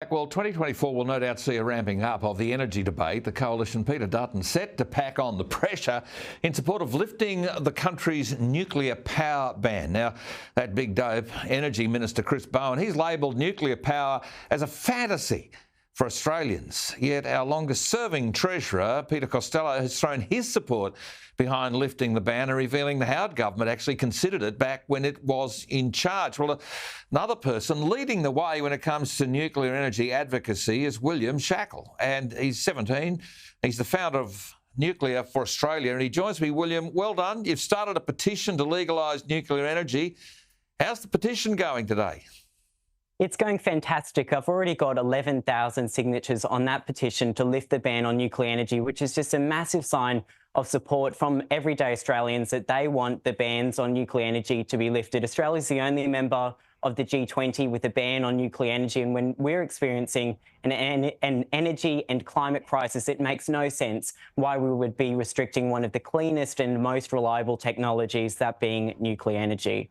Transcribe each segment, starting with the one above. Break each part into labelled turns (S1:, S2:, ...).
S1: back. Well, 2024 will no doubt see a ramping up of the energy debate. The Coalition, Peter Dutton, set to pack on the pressure in support of lifting the country's nuclear power ban. Now, that big dope, Energy Minister Chris Bowen, he's labelled nuclear power as a fantasy for Australians. Yet our longest-serving Treasurer, Peter Costello, has thrown his support behind lifting the ban and revealing the Howard government actually considered it back when it was in charge. Well, another person leading the way when it comes to nuclear energy advocacy is William Shackle, and he's 17. He's the founder of Nuclear for Australia, and he joins me. William, well done. You've started a petition to legalise nuclear energy. How's the petition going today?
S2: It's going fantastic. I've already got 11,000 signatures on that petition to lift the ban on nuclear energy, which is just a massive sign of support from everyday Australians that they want the bans on nuclear energy to be lifted. Australia's the only member of the G20 with a ban on nuclear energy, and when we're experiencing an energy and climate crisis, it makes no sense why we would be restricting one of the cleanest and most reliable technologies, that being nuclear energy.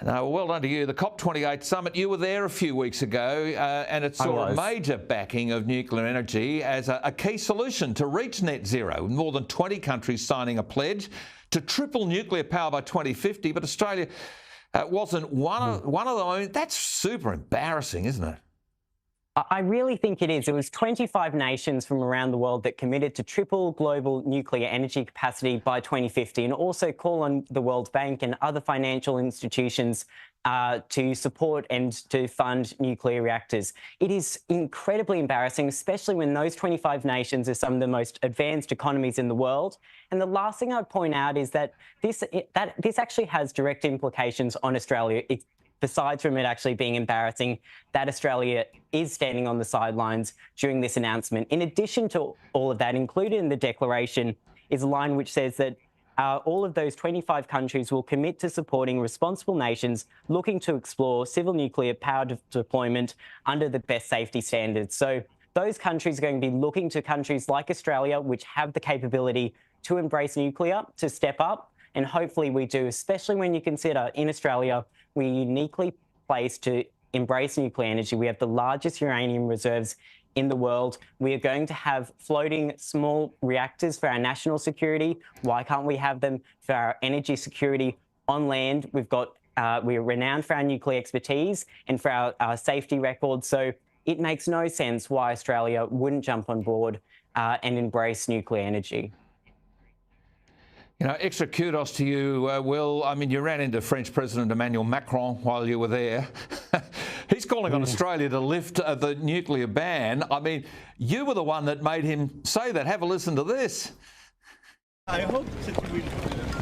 S1: No, well done to you. The COP28 summit, you were there a few weeks ago and it saw a major backing of nuclear energy as a key solution to reach net zero, with more than 20 countries signing a pledge to triple nuclear power by 2050, but Australia wasn't one of them. That's super embarrassing, isn't it?
S2: I really think it is. It was 25 nations from around the world that committed to triple global nuclear energy capacity by 2050, and also call on the World Bank and other financial institutions to support and to fund nuclear reactors. It is incredibly embarrassing, especially when those 25 nations are some of the most advanced economies in the world. And the last thing I'd point out is that this actually has direct implications on Australia. Besides from it actually being embarrassing, that Australia is standing on the sidelines during this announcement. In addition to all of that, included in the declaration is a line which says that all of those 25 countries will commit to supporting responsible nations looking to explore civil nuclear power deployment under the best safety standards. So those countries are going to be looking to countries like Australia, which have the capability to embrace nuclear, to step up. And hopefully we do, especially when you consider in Australia, we're uniquely placed to embrace nuclear energy. We have the largest uranium reserves in the world. We are going to have floating small reactors for our national security. Why can't we have them for our energy security on land? We're renowned for our nuclear expertise and for our safety record. So it makes no sense why Australia wouldn't jump on board and embrace nuclear energy.
S1: You know, extra kudos to you, Will. I mean, you ran into French President Emmanuel Macron while you were there. He's calling on Australia to lift the nuclear ban. I mean, you were the one that made him say that. Have a listen to this.
S3: I hope that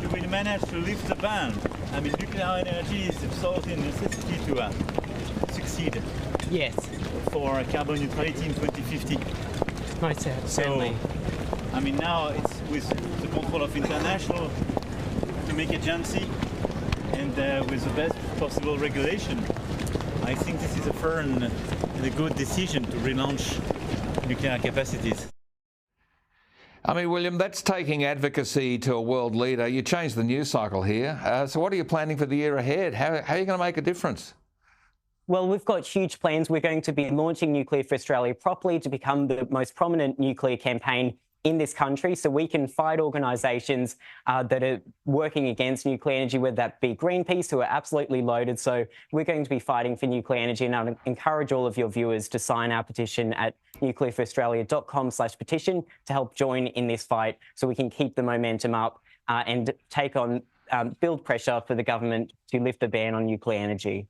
S3: you will manage to lift the ban. I mean, nuclear energy is absolutely a necessity to succeed.
S2: Yes.
S3: For carbon neutrality in 2050.
S2: Nice, certainly.
S3: I mean, now it's with the control of international atomic agency and with the best possible regulation. I think this is a fair and a good decision to relaunch nuclear capacities.
S1: I mean, William, that's taking advocacy to a world leader. You changed the news cycle here. So what are you planning for the year ahead? How are you going to make a difference?
S2: Well, we've got huge plans. We're going to be launching Nuclear for Australia properly to become the most prominent nuclear campaign in this country, so we can fight organisations that are working against nuclear energy, whether that be Greenpeace, who are absolutely loaded. So we're going to be fighting for nuclear energy, and I encourage all of your viewers to sign our petition at nuclearforaustralia.com/petition to help join in this fight so we can keep the momentum up and take on, build pressure for the government to lift the ban on nuclear energy.